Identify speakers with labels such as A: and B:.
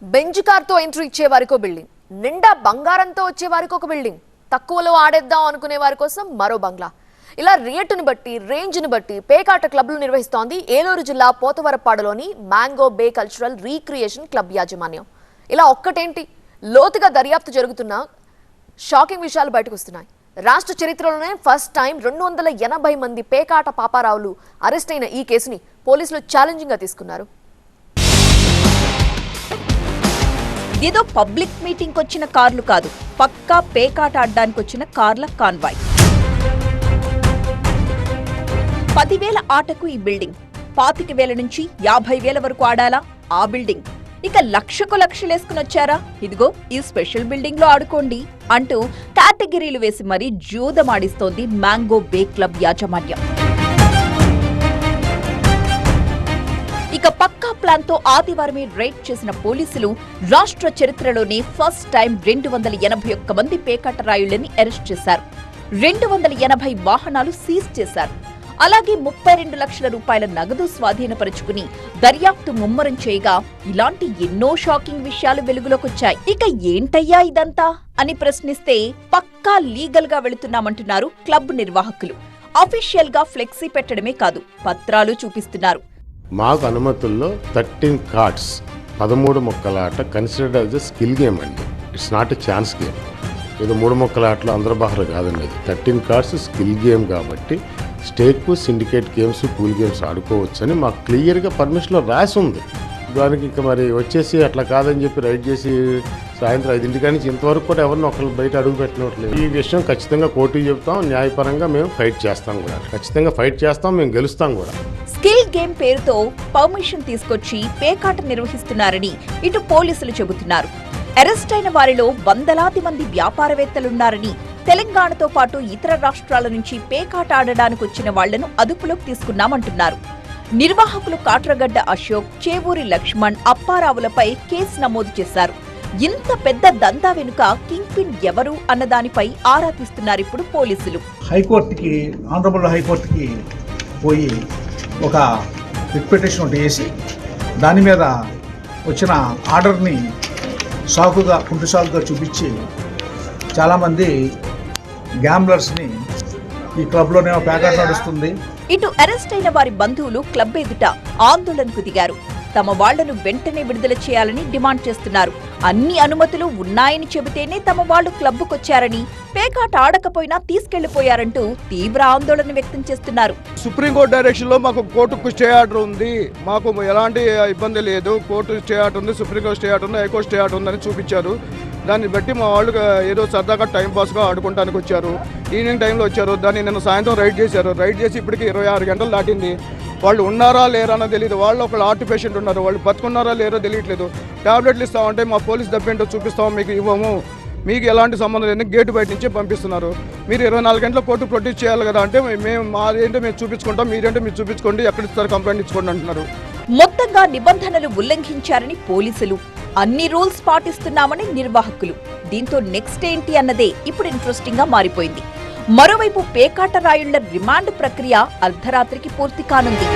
A: Benz కార్తో entry ఇచ్చే వారికో building, నిండా బంగారంతో వచ్చే వారికి ఒక బిల్డింగ్, తక్కువలో ఆడేద్దాం అనుకునే వారి కోసం మరో బంగ్లా. ఇలా రేటును బట్టి రేంజ్ను బట్టి పేకాట క్లబ్లు నిర్వహిస్తోంది ఏలూరు జిల్లా పోతవరపాడులోని మ్యాంగో బే కల్చరల్ రీక్రియేషన్ క్లబ్ యాజమాన్యం. ఇలా ఒక్కటేంటి, లోతుగా దర్యాప్తు జరుగుతున్న షాకింగ్ విషయాలు బయటకు వస్తున్నాయి. రాష్ట్ర చరిత్రలోనే ఫస్ట్ టైం 280 మంది పేకాట పాపారావులు అరెస్ట్ అయిన ఈ కేసుని పోలీసులు ఛాలెంజింగ్ గా తీసుకున్నారు.
B: ఏదో పబ్లిక్ మీటింగ్ వచ్చిన కార్లు కాదు, పక్కా పేకాట ఆడడానికి వచ్చిన కార్ల కాన్వాయ్. 10,000 ఆటకు ఈ బిల్డింగ్, 25,000 నుంచి 50,000 వరకు ఆడాలా ఆ బిల్డింగ్. ఇక లక్షలేసుకుని వచ్చారా, ఇదిగో ఈ స్పెషల్ బిల్డింగ్ లో ఆడుకోండి అంటూ కేటగిరీలు వేసి మరీ జూదమాడిస్తోంది మ్యాంగో బే క్లబ్ యాజమాన్యం. ఇక పక్కా ప్లాన్ తో ఆదివారమే రైడ్ చేసిన పోలీసులు రాష్ట్ర చరిత్రలోనే ఫస్ట్ టైం 281 మంది పేకాట రాయుళ్లని అరెస్ట్ చేశారు. 280 వాహనాలు సీజ్ చేశారు. అలాగే 32 లక్షల రూపాయల నగదు స్వాధీనపరుచుకుని దర్యాప్తు ముమ్మరం చేయగా ఇలాంటి ఎన్నో షాకింగ్ విషయాలు వెలుగులోకొచ్చాయి. ఇక ఏంటయ్యా ఇదంతా అని ప్రశ్నిస్తే పక్కా లీగల్ గా వెళుతున్నామంటున్నారు క్లబ్ నిర్వాహకులు. అఫీషియల్ గా ఫ్లెక్సీ పెట్టడమే కాదు, పత్రాలు చూపిస్తున్నారు.
C: మాకు అనుమతుల్లో 13 కార్డ్స్ 13 ముక్కల ఆట considered as a skill game అండి. It's not a chance game. ఏదో 3 ముక్కల ఆటలో అందరూ బాగా కాదండి. అది 13 కార్డ్స్ స్కిల్ గేమ్ కాబట్టి stake syndicate games pool games ఆడుకోవచ్చని మాకు క్లియర్గా పర్మిషన్లో రాసి ఉంది. దానికి ఇంకా మరి వచ్చేసి అట్లా కాదని చెప్పి రైడ్ చేసి సాయంత్రం 5 నుంచి ఇంతవరకు కూడా ఎవరిని ఒకళ్ళు బయట అడుగు పెట్టినట్లేదు. ఈ విషయం ఖచ్చితంగా కోర్టుకి చెప్తాం, న్యాయపరంగా మేము ఫైట్ చేస్తాం కూడా, ఖచ్చితంగా ఫైట్ చేస్తాం, మేము గెలుస్తాం కూడా.
B: స్కిల్ గేమ్ పేరుతో పర్మిషన్ తీసుకొచ్చి పేకాట నిర్వహిస్తున్నారని ఇటు పోలీసులు చెబుతున్నారు. అరెస్ట్ అయిన వారిలో వందలాది మంది వ్యాపారవేత్తలున్నారని, తెలంగాణతో పాటు ఇతర రాష్ట్రాల నుంచి పేకాట ఆడడానికి వచ్చిన వాళ్లను అదుపులోకి తీసుకున్నామంటున్నారు. నిర్వాహకులు కాట్రగడ్డ అశోక్, చేవూరి లక్ష్మణ్, అప్పారావులపై కేసు నమోదు చేశారు. ఇంత పెద్ద దందా వెనుక కింగ్ పిన్ ఎవరు అన్నదానిపై ఆరా తీస్తున్నారు ఇప్పుడు పోలీసులు.
D: హైకోర్టుకి, ఆనరబుల్ హైకోర్టుకి పోయి ఒక రిట్ పిటిషన్ ఒకటి వేసి దాని మీద వచ్చిన ఆర్డర్ని కుంటుసాకుగా చూపించి చాలామంది గ్యాంబ్లర్స్ని ఈ క్లబ్లోనే పేకాట నడుస్తుంది.
B: ఇటు అరెస్ట్ అయిన వారి బంధువులు క్లబ్ ఎదుట ఆందోళనకు దిగారు. తమ వాళ్లను వెంటనే విడుదల చేయాలని డిమాండ్ చేస్తున్నారు. అన్ని అనుమతులు ఉన్నాయని చెబితేనే తమ వాళ్లు క్లబ్buకొచ్చారని, పేకాట ఆడకపోయినా తీసుకెళ్లిపోయారంటూ తీవ్ర ఆందోళన వ్యక్తం చేస్తున్నారు.
E: సుప్రీంకోర్టు డైరెక్షన్ లో మాకు కోర్టుకు స్టే ఆర్డర్ ఉంది, మాకు ఎలాంటి ఇబ్బంది లేదు, కోర్టు స్టే ఆర్డర్ ఉంది, సుప్రీంకోర్టు స్టే ఆర్డర్ ఉంది, హైకోర్టు స్టే ఆర్డర్ ఉందని చూపించారు. దాన్ని బట్టి మా వాళ్ళు ఏదో సరదాగా టైంపాస్గా ఆడుకోవడానికి వచ్చారు. ఈవినింగ్ టైంలో వచ్చారు. దాన్ని నిన్న సాయంత్రం రైడ్ చేశారు. రైడ్ చేసి ఇప్పటికి 26 గంటలు దాటింది. వాళ్ళు ఉన్నారా లేరా అన్నది తెలియదు. వాళ్ళు ఒక హార్ట్ పేషెంట్ ఉన్నారు, వాళ్ళు బతుకున్నారా లేరో తెలియట్లేదు. టాబ్లెట్లు ఇస్తామంటే మా పోలీస్ దబ్బేంటో చూపిస్తాము, మీకు ఇవ్వము, మీకు ఎలాంటి సంబంధం లేదు, గేటు బయట నుంచే పంపిస్తున్నారు. మీరు 24 గంటల కోర్టు ప్రొడ్యూస్ చేయాలి కదా అంటే మేము మాదేంటో మేము చూపించుకుంటాం, మీరేంటో మీరు చూపించుకోండి, ఎక్కడ ఇస్తారు కంప్లైంట్ ఇచ్చుకోండి అంటున్నారు.
B: మొత్తంగా నిబంధనలు ఉల్లంఘించారని పోలీసులు, అన్ని రూల్స్ పాటిస్తున్నామని నిర్వాహకులు. దీంతో నెక్స్ట్ ఏంటి అన్నదే ఇప్పుడు ఇంట్రెస్టింగ్ గా మారిపోయింది. మరోవైపు పేకాట రాయుళ్ల రిమాండ్ ప్రక్రియ అర్ధరాత్రికి పూర్తి కానుంది.